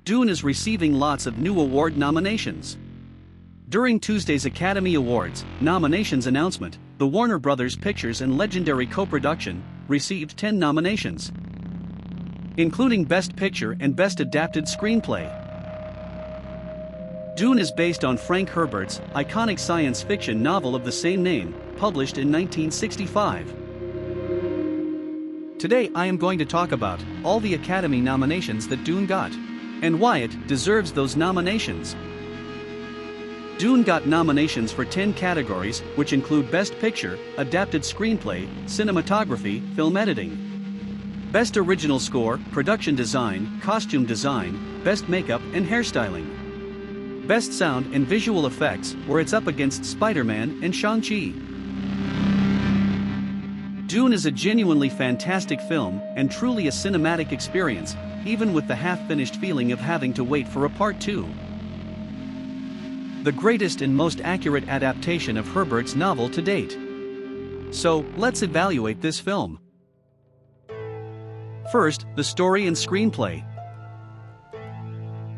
Dune is receiving lots of new award nominations. During Tuesday's Academy Awards nominations announcement, the Warner Bros. Pictures and Legendary co-production received 10 nominations, including Best Picture and Best Adapted Screenplay. Dune is based on Frank Herbert's iconic science fiction novel of the same name, published in 1965. Today I am going to talk about all the Academy nominations that Dune got, and why it deserves those nominations. Dune got nominations for 10 categories, which include Best Picture, Adapted Screenplay, Cinematography, Film Editing, Best Original Score, Production Design, Costume Design, Best Makeup and Hairstyling, Best Sound and Visual Effects, where it's up against Spider-Man and Shang-Chi. Dune is a genuinely fantastic film and truly a cinematic experience, even with the half-finished feeling of having to wait for a part 2. The greatest and most accurate adaptation of Herbert's novel to date. So, let's evaluate this film. First, the story and screenplay.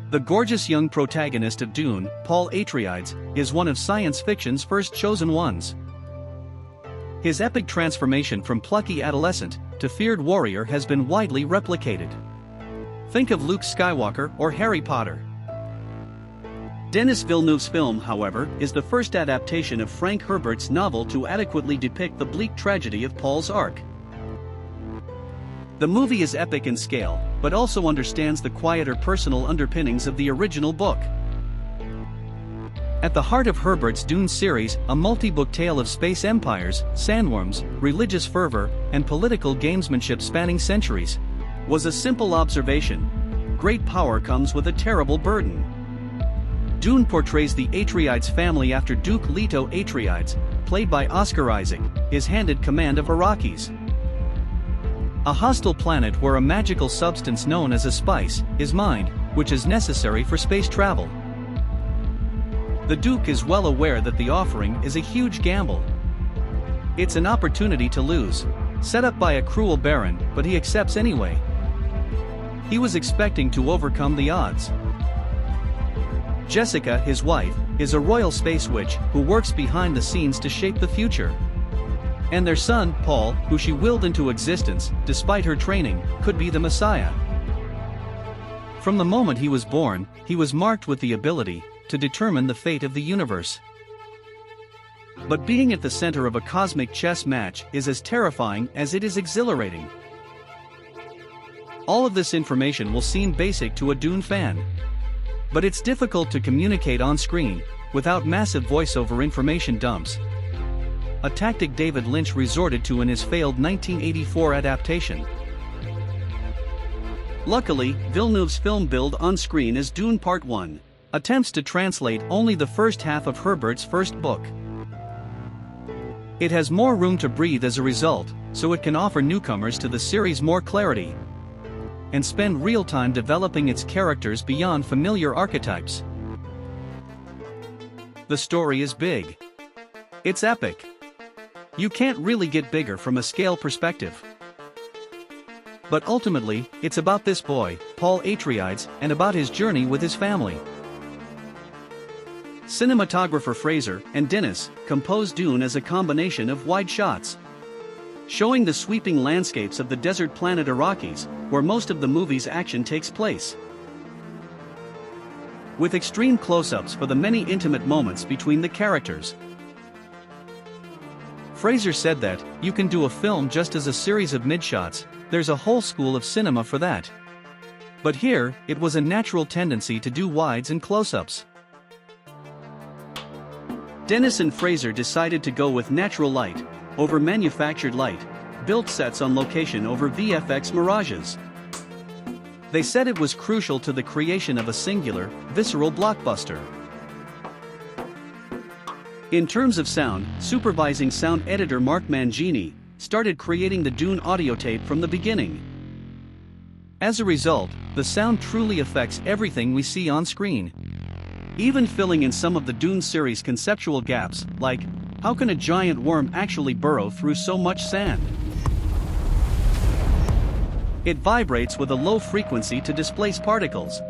The gorgeous young protagonist of Dune, Paul Atreides, is one of science fiction's first chosen ones. His epic transformation from plucky adolescent to feared warrior has been widely replicated. Think of Luke Skywalker or Harry Potter. Denis Villeneuve's film, however, is the first adaptation of Frank Herbert's novel to adequately depict the bleak tragedy of Paul's arc. The movie is epic in scale, but also understands the quieter personal underpinnings of the original book. At the heart of Herbert's Dune series, a multi-book tale of space empires, sandworms, religious fervor, and political gamesmanship spanning centuries, was a simple observation: great power comes with a terrible burden. Dune portrays the Atreides family after Duke Leto Atreides, played by Oscar Isaac, is handed command of Arrakis, a hostile planet where a magical substance known as a spice is mined, which is necessary for space travel. The Duke is well aware that the offering is a huge gamble. It's an opportunity to lose, set up by a cruel baron, but he accepts anyway. He was expecting to overcome the odds. Jessica, his wife, is a royal space witch who works behind the scenes to shape the future. And their son, Paul, who she willed into existence, despite her training, could be the Messiah. From the moment he was born, he was marked with the ability to determine the fate of the universe. But being at the center of a cosmic chess match is as terrifying as it is exhilarating. All of this information will seem basic to a Dune fan. But it's difficult to communicate on screen without massive voiceover information dumps, a tactic David Lynch resorted to in his failed 1984 adaptation. Luckily, Villeneuve's film billed on screen as Dune Part 1 attempts to translate only the first half of Herbert's first book. It has more room to breathe as a result, so it can offer newcomers to the series more clarity and spend real time developing its characters beyond familiar archetypes. The story is big. It's epic. You can't really get bigger from a scale perspective. But ultimately, it's about this boy, Paul Atreides, and about his journey with his family. Cinematographer Fraser and Denis composed Dune as a combination of wide shots, showing the sweeping landscapes of the desert planet Arrakis, where most of the movie's action takes place, with extreme close-ups for the many intimate moments between the characters. Fraser said that, "You can do a film just as a series of mid-shots, there's a whole school of cinema for that. But here, it was a natural tendency to do wides and close-ups." Denis and Fraser decided to go with natural light over manufactured light, built sets on location over VFX mirages. They said it was crucial to the creation of a singular, visceral blockbuster. In terms of sound, supervising sound editor Mark Mangini started creating the Dune audio tape from the beginning. As a result, the sound truly affects everything we see on screen, even filling in some of the Dune series' conceptual gaps, like, how can a giant worm actually burrow through so much sand? It vibrates with a low frequency to displace particles.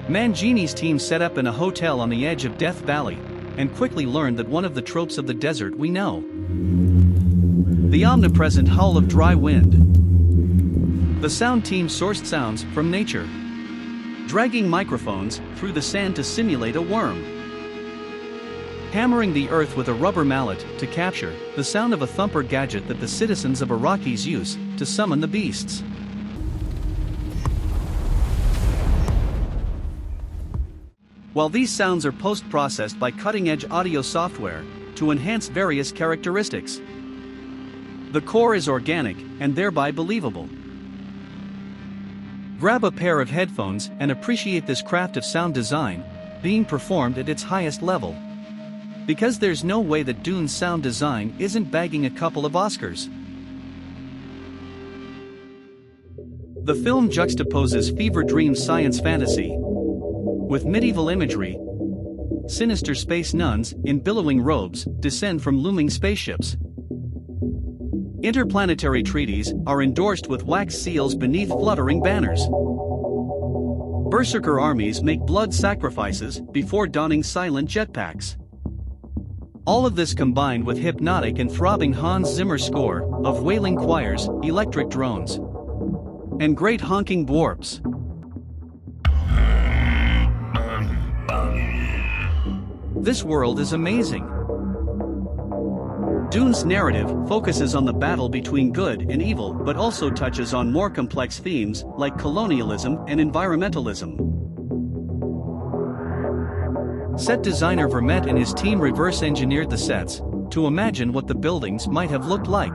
Mangini's team set up in a hotel on the edge of Death Valley, and quickly learned that one of the tropes of the desert we know. The omnipresent howl of dry wind. The sound team sourced sounds from nature, dragging microphones through the sand to simulate a worm, hammering the earth with a rubber mallet to capture the sound of a thumper gadget that the citizens of Arrakis use to summon the beasts. While these sounds are post-processed by cutting-edge audio software to enhance various characteristics, the core is organic and thereby believable. Grab a pair of headphones and appreciate this craft of sound design being performed at its highest level. Because there's no way that Dune's sound design isn't bagging a couple of Oscars. The film juxtaposes fever dream science fantasy with medieval imagery. Sinister space nuns in billowing robes descend from looming spaceships. Interplanetary treaties are endorsed with wax seals beneath fluttering banners. Berserker armies make blood sacrifices before donning silent jetpacks. All of this combined with hypnotic and throbbing Hans Zimmer score of wailing choirs, electric drones, and great honking dwarfs. This world is amazing. Dune's narrative focuses on the battle between good and evil but also touches on more complex themes like colonialism and environmentalism. Set designer Vermette and his team reverse-engineered the sets to imagine what the buildings might have looked like.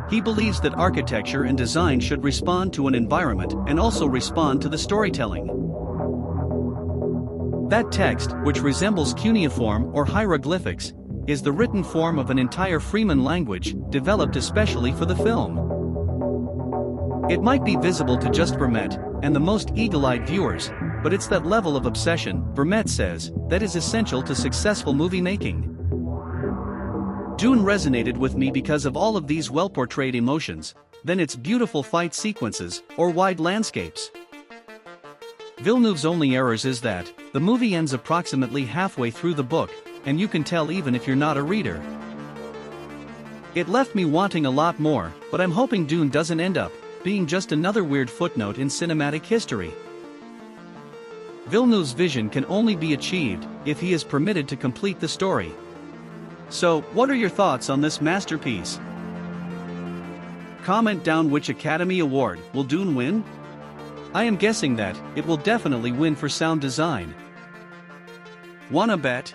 He believes that architecture and design should respond to an environment and also respond to the storytelling. That text, which resembles cuneiform or hieroglyphics, is the written form of an entire Freeman language developed especially for the film. It might be visible to just Vermette and the most eagle-eyed viewers, but it's that level of obsession, Vermette says, that is essential to successful movie making. Dune resonated with me because of all of these well-portrayed emotions, then its beautiful fight sequences or wide landscapes. Villeneuve's only errors is that the movie ends approximately halfway through the book, and you can tell even if you're not a reader. It left me wanting a lot more, but I'm hoping Dune doesn't end up being just another weird footnote in cinematic history. Villeneuve's vision can only be achieved if he is permitted to complete the story. So, what are your thoughts on this masterpiece? Comment down which Academy Award will Dune win? I am guessing that it will definitely win for sound design. Wanna bet?